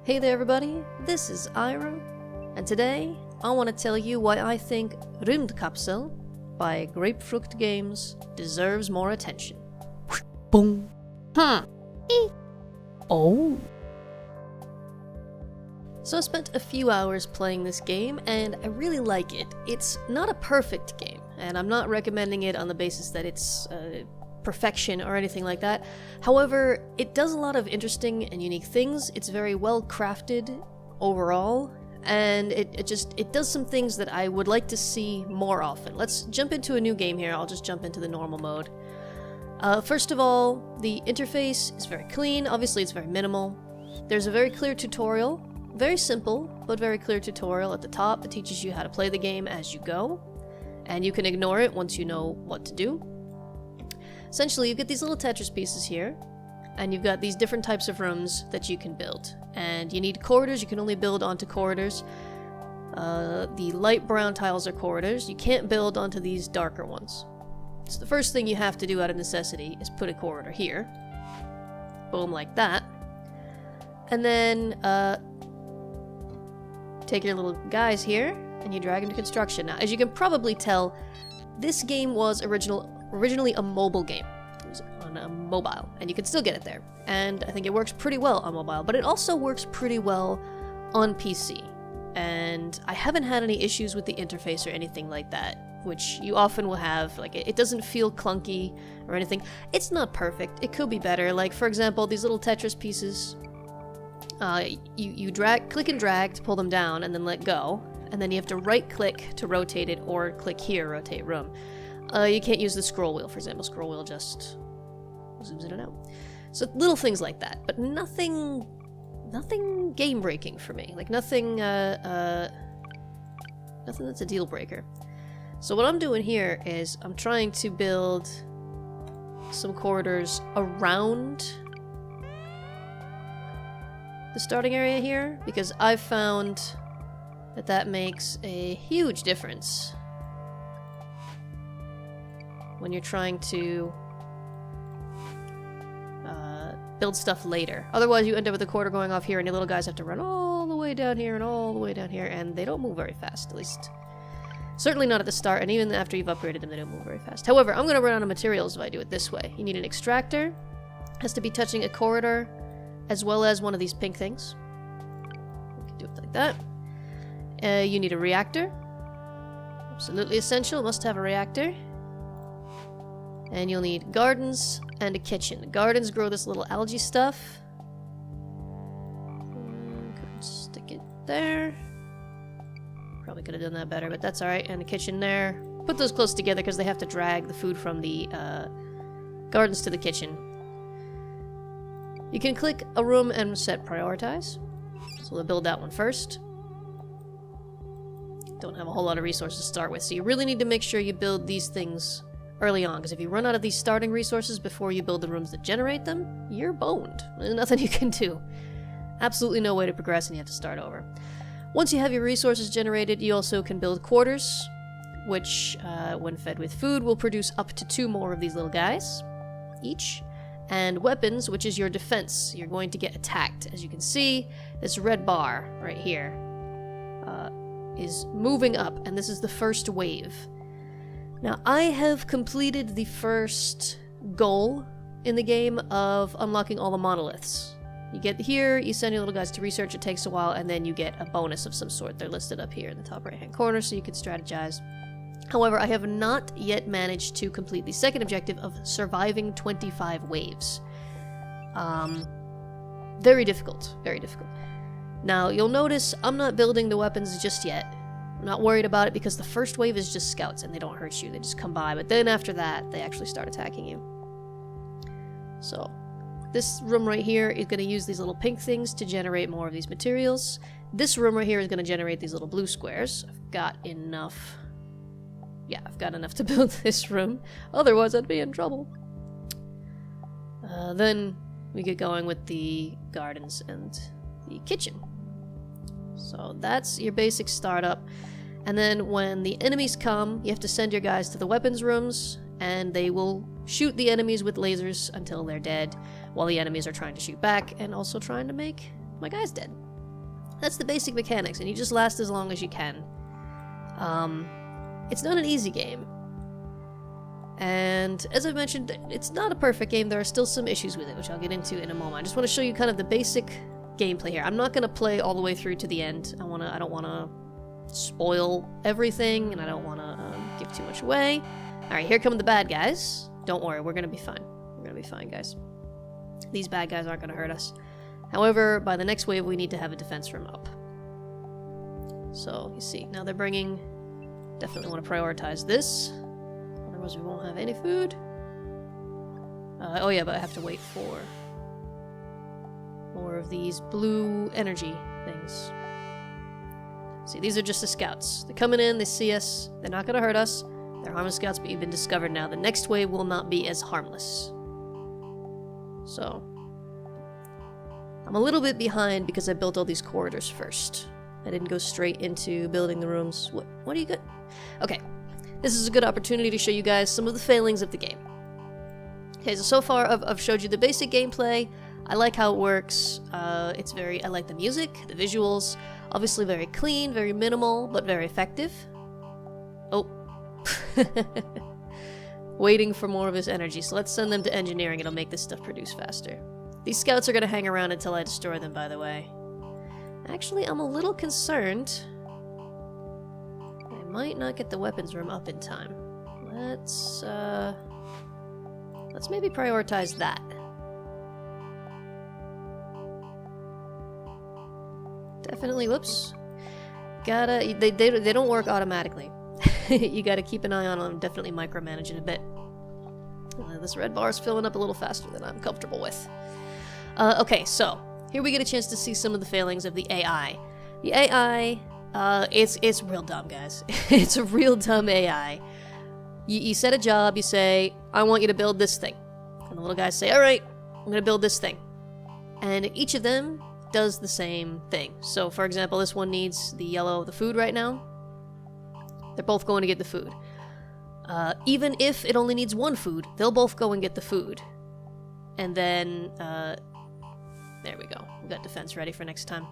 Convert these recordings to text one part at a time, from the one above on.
Hey there everybody, this is Ira, and today I want to tell you why I think Rymdkapsel by Grapefruit Games deserves more attention. Boom. Oh. So I spent a few hours playing this game and I really like it. It's not a perfect game, and I'm not recommending it on the basis that it's perfection or anything like that. However, it does a lot of interesting and unique things. It's very well crafted overall, and it does some things that I would like to see more often. Let's jump into a new game here. I'll just jump into the normal mode. First of all, the interface is very clean. Obviously, it's very minimal. There's a very clear tutorial. Very simple, but very clear tutorial at the top that teaches you how to play the game as you go, and you can ignore it once you know what to do. Essentially, you get these little tetris pieces here, and you've got these different types of rooms that you can build. And you need corridors. You can only build onto corridors. The light brown tiles are corridors. You can't build onto these darker ones. So the first thing you have to do out of necessity is put a corridor here. Boom, like that. And then take your little guys here, and you drag into construction. Now, as you can probably tell, this game was originally a mobile game. It was on a mobile, and you can still get it there. And I think it works pretty well on mobile, but it also works pretty well on PC. And I haven't had any issues with the interface or anything like that, which you often will have. Like, it doesn't feel clunky or anything. It's not perfect. It could be better. Like, for example, these little Tetris pieces, you click and drag to pull them down and then let go, and then you have to right click to rotate it, or click here, rotate room. You can't use the scroll wheel, for example. Scroll wheel just zooms in and out. So little things like that, but nothing game breaking for me. Like nothing that's a deal breaker. So what I'm doing here is I'm trying to build some corridors around the starting area here, because I've found that makes a huge difference when you're trying to build stuff later. Otherwise, you end up with a corridor going off here, and your little guys have to run all the way down here and all the way down here, and they don't move very fast, at least. Certainly not at the start, and even after you've upgraded them, they don't move very fast. However, I'm going to run out of materials if I do it this way. You need an extractor. Has to be touching a corridor, as well as one of these pink things. You can do it like that. You need a reactor. Absolutely essential. Must have a reactor. And you'll need gardens and a kitchen. The gardens grow this little algae stuff. Couldn't stick it there. Probably could have done that better, but that's alright. And a kitchen there. Put those close together because they have to drag the food from the gardens to the kitchen. You can click a room and set prioritize. So we'll build that one first. Don't have a whole lot of resources to start with, so you really need to make sure you build these things early on, because if you run out of these starting resources before you build the rooms that generate them, you're boned. There's nothing you can do. Absolutely no way to progress, and you have to start over. Once you have your resources generated, you also can build quarters, which, when fed with food, will produce up to 2 more of these little guys each. And weapons, which is your defense. You're going to get attacked. As you can see, this red bar right here is moving up, and this is the first wave. Now, I have completed the first goal in the game of unlocking all the monoliths. You get here, you send your little guys to research, it takes a while, and then you get a bonus of some sort. They're listed up here in the top right-hand corner, so you can strategize. However, I have not yet managed to complete the second objective of surviving 25 waves. Very difficult, very difficult. Now, you'll notice I'm not building the weapons just yet. I'm not worried about it because the first wave is just scouts and they don't hurt you, they just come by, but then after that, they actually start attacking you. So, this room right here is going to use these little pink things to generate more of these materials. This room right here is going to generate these little blue squares. I've got enough... Yeah, I've got enough to build this room. Otherwise, I'd be in trouble. Then we get going with the gardens and the kitchen. So that's your basic startup. And then when the enemies come, you have to send your guys to the weapons rooms, and they will shoot the enemies with lasers until they're dead, while the enemies are trying to shoot back and also trying to make my guys dead. That's the basic mechanics, and you just last as long as you can. It's not an easy game. And as I've mentioned, it's not a perfect game. There are still some issues with it, which I'll get into in a moment. I just want to show you kind of the basic gameplay here. I'm not going to play all the way through to the end. I don't want to spoil everything, and I don't want to give too much away. Alright, here come the bad guys. Don't worry, we're going to be fine. We're going to be fine, guys. These bad guys aren't going to hurt us. However, by the next wave, we need to have a defense room up. So, you see, now they're bringing... Definitely want to prioritize this. Otherwise, we won't have any food. Oh yeah, but I have to wait for more of these blue energy things. See, these are just the scouts. They're coming in, they see us, they're not gonna hurt us. They're harmless scouts, but you've been discovered now. The next wave will not be as harmless. So, I'm a little bit behind because I built all these corridors first. I didn't go straight into building the rooms. What do you got? Okay, this is a good opportunity to show you guys some of the failings of the game. Okay, so far I've showed you the basic gameplay. I like how it works. I like the music, the visuals. Obviously very clean, very minimal, but very effective. Oh. Waiting for more of his energy, so let's send them to engineering. It'll make this stuff produce faster. These scouts are gonna hang around until I destroy them, by the way. Actually, I'm a little concerned. I might not get the weapons room up in time. Let's maybe prioritize that. Definitely, whoops. They don't work automatically. You gotta keep an eye on them, definitely micromanage it a bit. This red bar is filling up a little faster than I'm comfortable with. Okay, so here we get a chance to see some of the failings of the AI. The AI, it's real dumb, guys. It's a real dumb AI. You set a job, you say, I want you to build this thing. And the little guys say, alright, I'm gonna build this thing. And each of them does the same thing. So, for example, this one needs the yellow, the food right now. They're both going to get the food. Even if it only needs one food, they'll both go and get the food. And then, there we go. We got defense ready for next time.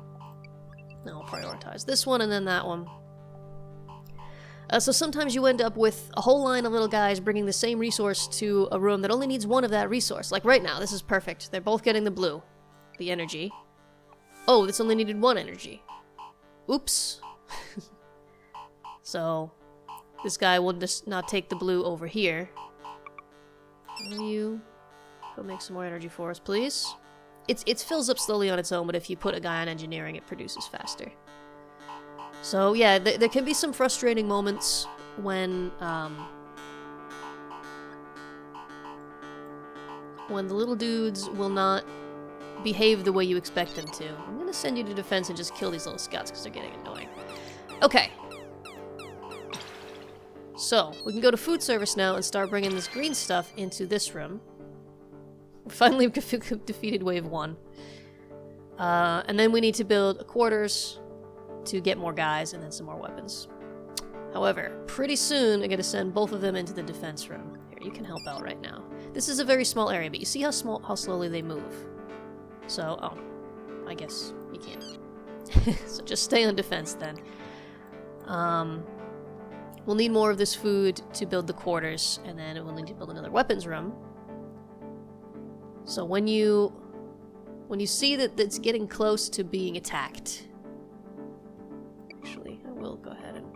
Now I'll prioritize this one and then that one. So sometimes you end up with a whole line of little guys bringing the same resource to a room that only needs one of that resource. Like right now, this is perfect. They're both getting the blue. The energy. Oh, this only needed one energy. Oops. So, this guy will just not take the blue over here. Will you go make some more energy for us, please? It fills up slowly on its own, but if you put a guy on engineering, it produces faster. So, yeah, there can be some frustrating moments when the little dudes will not behave the way you expect them to. I'm gonna send you to defense and just kill these little scouts because they're getting annoying. Okay. So, we can go to food service now and start bringing this green stuff into this room. Finally defeated wave 1. And then we need to build quarters to get more guys and then some more weapons. However, pretty soon I'm going to send both of them into the defense room. Here, you can help out right now. This is a very small area, but you see how slowly they move. So, oh, I guess you can't. So just stay on defense then. We'll need more of this food to build the quarters, and then we'll need to build another weapons room. So when you see that it's getting close to being attacked, actually, I will go ahead and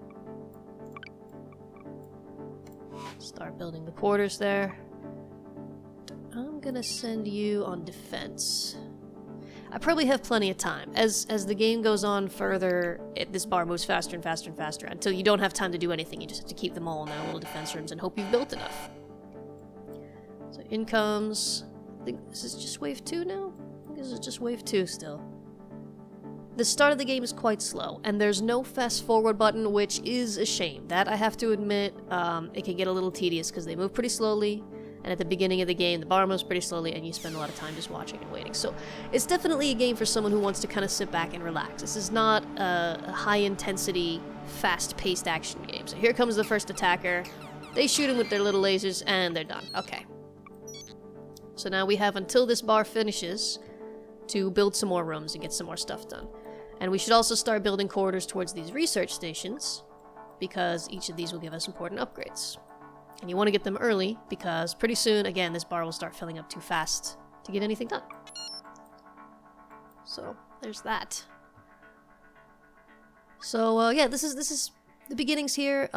start building the quarters there. I'm gonna send you on defense. I probably have plenty of time. As the game goes on further, this bar moves faster and faster and faster until you don't have time to do anything. You just have to keep them all in their little defense rooms and hope you've built enough. So in comes... I think this is just wave 2 now? I think this is just wave 2 still. The start of the game is quite slow, and there's no fast forward button, which is a shame. That, I have to admit, it can get a little tedious because they move pretty slowly. And at the beginning of the game, the bar moves pretty slowly, and you spend a lot of time just watching and waiting. So, it's definitely a game for someone who wants to kind of sit back and relax. This is not a high-intensity, fast-paced action game. So here comes the first attacker. They shoot him with their little lasers, and they're done. Okay. So now we have until this bar finishes to build some more rooms and get some more stuff done. And we should also start building corridors towards these research stations, because each of these will give us important upgrades. And you want to get them early, because pretty soon, again, this bar will start filling up too fast to get anything done. So, there's that. So, yeah, this is the beginnings here.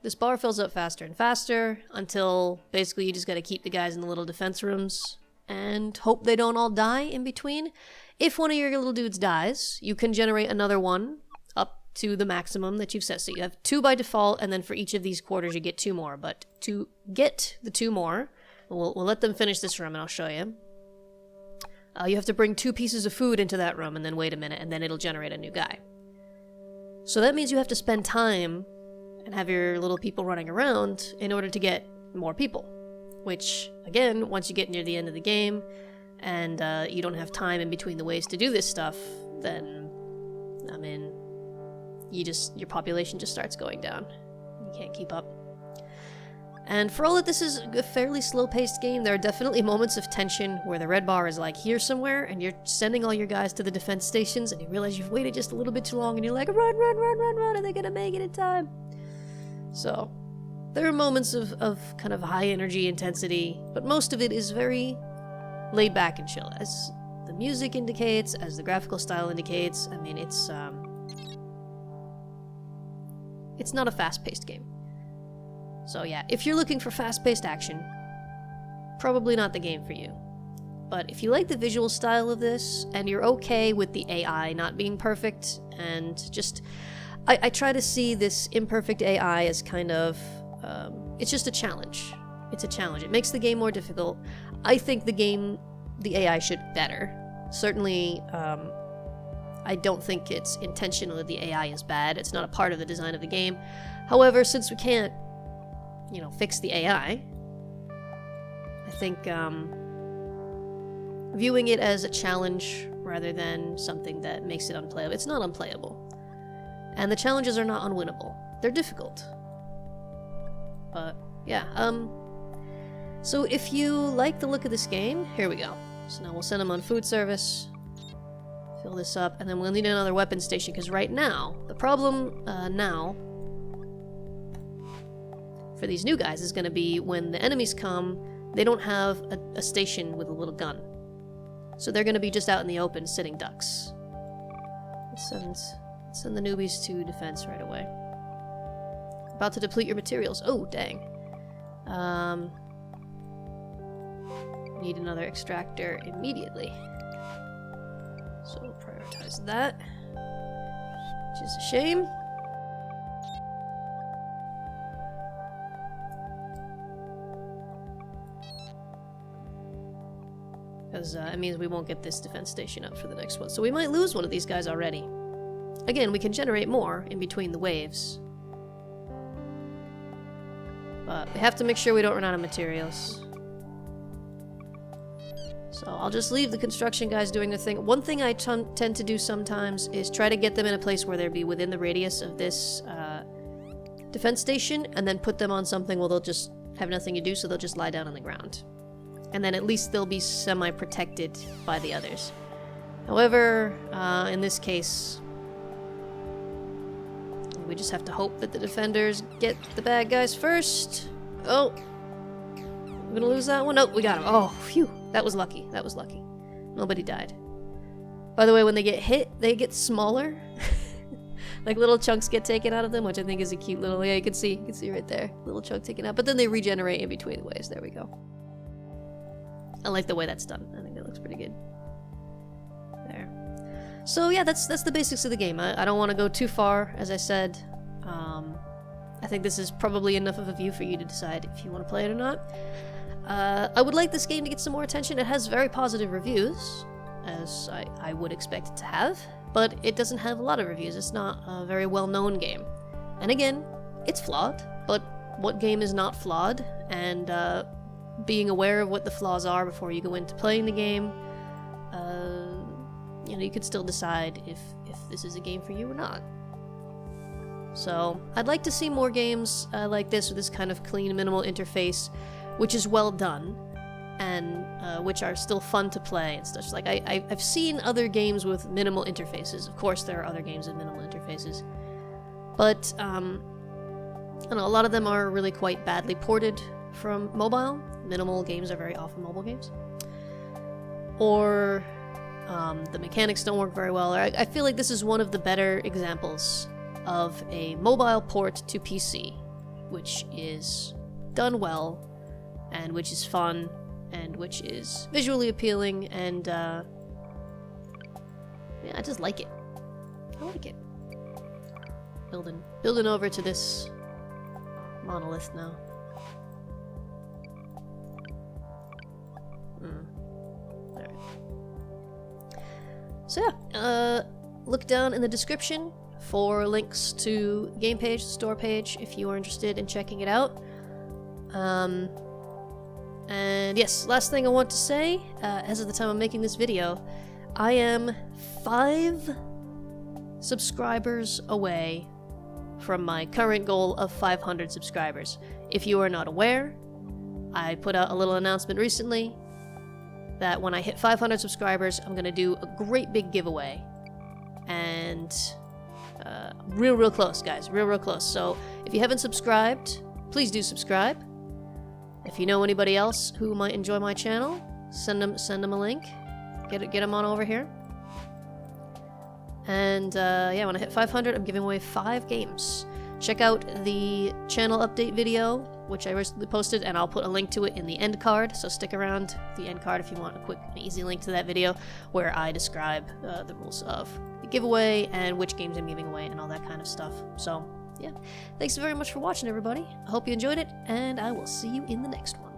This bar fills up faster and faster, until basically you just gotta keep the guys in the little defense rooms, and hope they don't all die in between. If one of your little dudes dies, you can generate another one up to the maximum that you've set. So you have 2 by default, and then for each of these quarters you get 2 more. But to get the 2 more, we'll let them finish this room and I'll show you. You have to bring 2 pieces of food into that room and then wait a minute, and then it'll generate a new guy. So that means you have to spend time and have your little people running around in order to get more people. Which, again, once you get near the end of the game, and you don't have time in between the waves to do this stuff, then, I mean, your population just starts going down. You can't keep up. And for all that this is a fairly slow-paced game, there are definitely moments of tension where the red bar is like here somewhere, and you're sending all your guys to the defense stations, and you realize you've waited just a little bit too long, and you're like, run, run, run, run, run, are they gonna make it in time? So, there are moments of kind of high energy intensity, but most of it is very laid back and chill, as the music indicates, as the graphical style indicates. I mean, it's not a fast-paced game. So yeah, if you're looking for fast-paced action, probably not the game for you. But if you like the visual style of this, and you're okay with the AI not being perfect, and just... I try to see this imperfect AI as kind of... it's just a challenge. It's a challenge. It makes the game more difficult. I think the AI should be better. Certainly, I don't think it's intentional that the AI is bad. It's not a part of the design of the game. However, since we can't, fix the AI, I think viewing it as a challenge rather than something that makes it unplayable. It's not unplayable. And the challenges are not unwinnable. They're difficult. But, yeah, so if you like the look of this game, here we go. So now we'll send them on food service, fill this up, and then we'll need another weapon station, because right now, the problem now for these new guys is going to be when the enemies come, they don't have a station with a little gun. So they're going to be just out in the open sitting ducks. Let's send the newbies to defense right away. About to deplete your materials. Oh, dang. Need another extractor immediately. So we'll prioritize that. Which is a shame. Because it means we won't get this defense station up for the next one. So we might lose one of these guys already. Again, we can generate more in between the waves. But we have to make sure we don't run out of materials. So I'll just leave the construction guys doing their thing. One thing I tend to do sometimes is try to get them in a place where they'll be within the radius of this defense station, and then put them on something where they'll just have nothing to do, so they'll just lie down on the ground. And then at least they'll be semi-protected by the others. However, in this case, we just have to hope that the defenders get the bad guys first. Oh! We're gonna lose that one? Nope, we got him. Oh, phew. That was lucky. That was lucky. Nobody died. By the way, when they get hit, they get smaller. Like little chunks get taken out of them, which I think is a cute little... Yeah, you can see right there. Little chunk taken out. But then they regenerate in between the waves. There we go. I like the way that's done. I think that looks pretty good. There. So yeah, that's the basics of the game. I don't want to go too far, as I said. I think this is probably enough of a view for you to decide if you want to play it or not. I would like this game to get some more attention. It has very positive reviews, as I would expect it to have, but it doesn't have a lot of reviews. It's not a very well-known game. And again, it's flawed, but what game is not flawed? And being aware of what the flaws are before you go into playing the game, you could still decide if this is a game for you or not. So, I'd like to see more games like this with this kind of clean, minimal interface, which is well done, and which are still fun to play and stuff. Like I've seen other games with minimal interfaces. Of course, there are other games with minimal interfaces, but I don't know, a lot of them are really quite badly ported from mobile. Minimal games are very often mobile games, or the mechanics don't work very well. Or I feel like this is one of the better examples of a mobile port to PC, which is done well, and which is fun, and which is visually appealing, and yeah, I just like it. I like it. Building over to this monolith now. Alright. So yeah, look down in the description for links to the game page, the store page, if you are interested in checking it out. And yes, last thing I want to say, as of the time I'm making this video, I am 5 subscribers away from my current goal of 500 subscribers. If you are not aware, I put out a little announcement recently that when I hit 500 subscribers, I'm gonna do a great big giveaway. And real close, guys, real close. So if you haven't subscribed, please do subscribe. If you know anybody else who might enjoy my channel, send them a link. Get them on over here. And yeah, when I hit 500, I'm giving away 5 games. Check out the channel update video, which I recently posted, and I'll put a link to it in the end card. So stick around the end card if you want a quick and easy link to that video, where I describe the rules of the giveaway and which games I'm giving away and all that kind of stuff. So yeah, thanks very much for watching, everybody. I hope you enjoyed it, and I will see you in the next one.